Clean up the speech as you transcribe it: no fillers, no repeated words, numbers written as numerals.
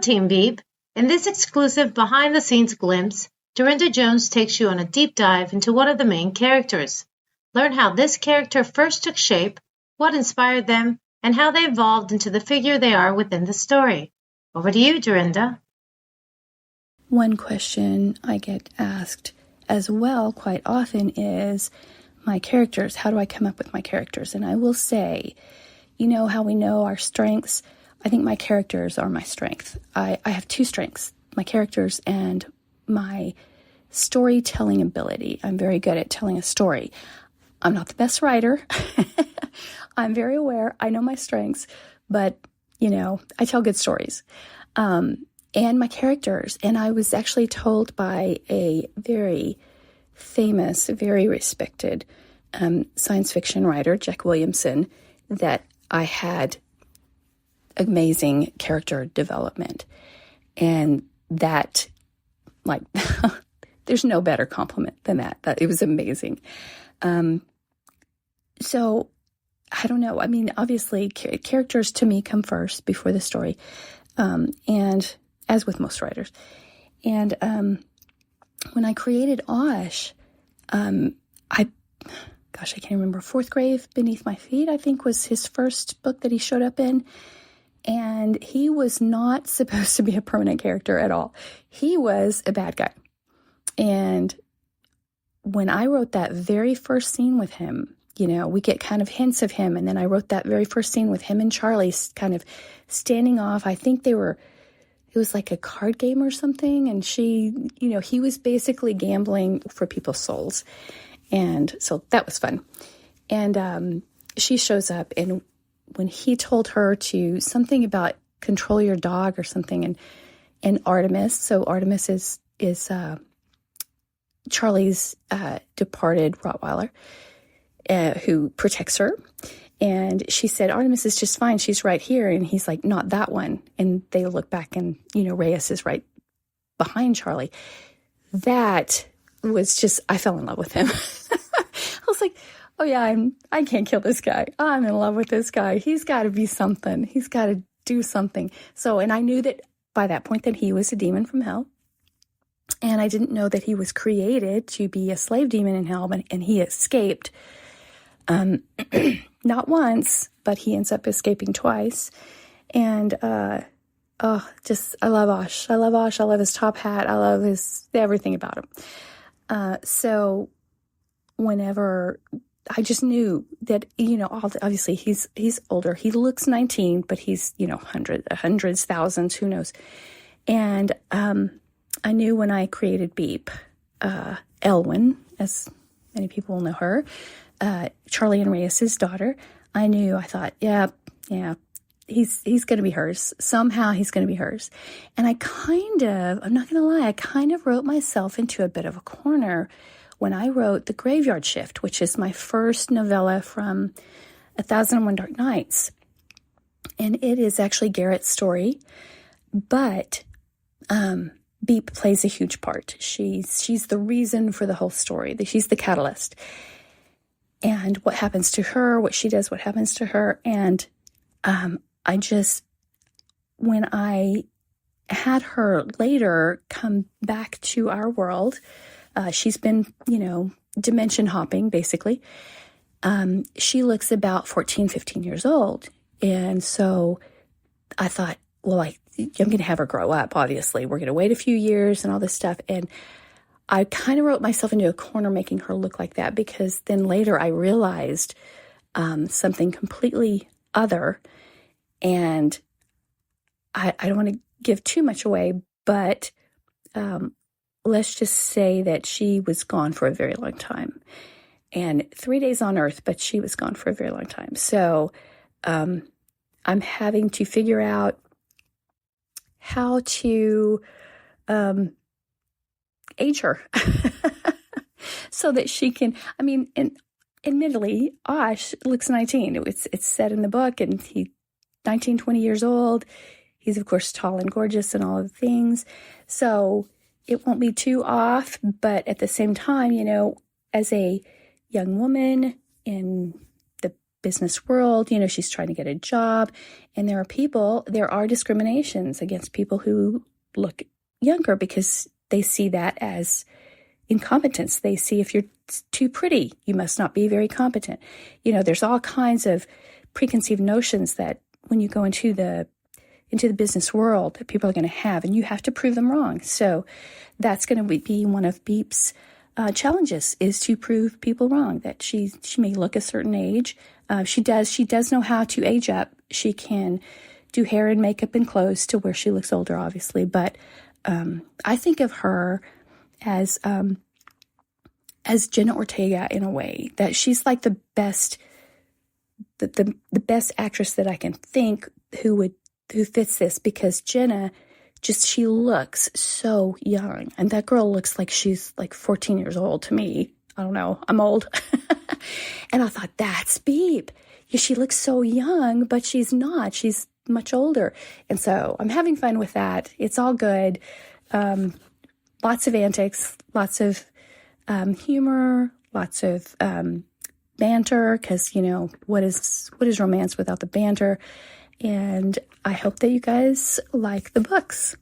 Team Beep. In this exclusive behind-the-scenes glimpse, Darynda Jones takes you on a deep dive into one of the main characters. Learn how this character first took shape, what inspired them, and how they evolved into the figure they are within the story. Over to you, Darynda. One question I get asked as well quite often is my characters. How do I come up with my characters? And I will say, you know how we know our strengths? I think my characters are my strength. I have two strengths, my characters and my storytelling ability. I'm very good at telling a story. I'm not the best writer. I'm very aware. I know my strengths, but, I tell good stories. And my characters. And I was actually told by a very famous, very respected science fiction writer, Jack Williamson, that I had amazing character development. And that, there's no better compliment than that. That it was amazing. So I don't know. I mean, obviously characters to me come first before the story. And as with most writers. And when I created Osh, I can't remember, Fourth Grave Beneath My Feet, I think was his first book that he showed up in. And he was not supposed to be a permanent character at all. He was a bad guy. And when I wrote that very first scene with him, we get kind of hints of him. And then I wrote that very first scene with him and Charlie kind of standing off. I think it was like a card game or something. And he was basically gambling for people's souls. And so that was fun. And she shows up, and when he told her to something about control your dog or something, and Artemis, so Artemis is Charlie's departed Rottweiler who protects her. And she said, Artemis is just fine. She's right here. And he's like, not that one. And they look back and, Reyes is right behind Charlie. That was just, I fell in love with him. I was like, oh yeah, I can't kill this guy. I'm in love with this guy. He's got to be something. He's got to do something. So, and I knew that by that point that he was a demon from hell. And I didn't know that he was created to be a slave demon in hell, and he escaped. Not once, but he ends up escaping twice. And, I love Osh. I love Osh. I love his top hat. I love everything about him. So whenever I just knew that, obviously he's older. He looks 19, but he's, hundreds, thousands, who knows. And, I knew when I created Beep, Elwyn, as many people will know her, Charlie and Reyes' daughter, I thought, yeah, he's going to be hers. Somehow he's going to be hers. And I'm not going to lie, I kind of wrote myself into a bit of a corner when I wrote The Graveyard Shift, which is my first novella from 1001 Dark Nights. And it is actually Garrett's story, but Beep plays a huge part. She's the reason for the whole story. She's the catalyst. And what happens to her, what she does, what happens to her. And when I had her later come back to our world, she's been, dimension hopping, basically. She looks about 14, 15 years old. And so I thought, well, I'm going to have her grow up, obviously. We're going to wait a few years and all this stuff. And I kind of wrote myself into a corner making her look like that, because then later I realized something completely other. And I don't want to give too much away, but let's just say that she was gone for a very long time. And 3 days on Earth, but she was gone for a very long time. So I'm having to figure out how to age her so that she can, and admittedly, Osh looks 19. It's said in the book, and he's 19, 20 years old. He's, of course, tall and gorgeous and all of the things. So it won't be too off, but at the same time, as a young woman in the business world. You know, she's trying to get a job, and there are discriminations against people who look younger because they see that as incompetence. They see if you're too pretty, you must not be very competent. You know, there's all kinds of preconceived notions that when you go into the business world that people are going to have, and you have to prove them wrong. So that's going to be one of Beep's challenges, is to prove people wrong, that she may look a certain age. She does know how to age up. She can do hair and makeup and clothes to where she looks older, obviously. But I think of her as Jenna Ortega in a way, that she's like the best actress that I can think who fits this, because Jenna she looks so young, and that girl looks like she's like 14 years old to me. I don't know, I'm old. And I thought, that's Beep. Yeah, she looks so young, but she's not. She's much older. And so I'm having fun with that. It's all good. Lots of antics, lots of humor, lots of banter, because, you know, what is romance without the banter? And I hope that you guys like the books.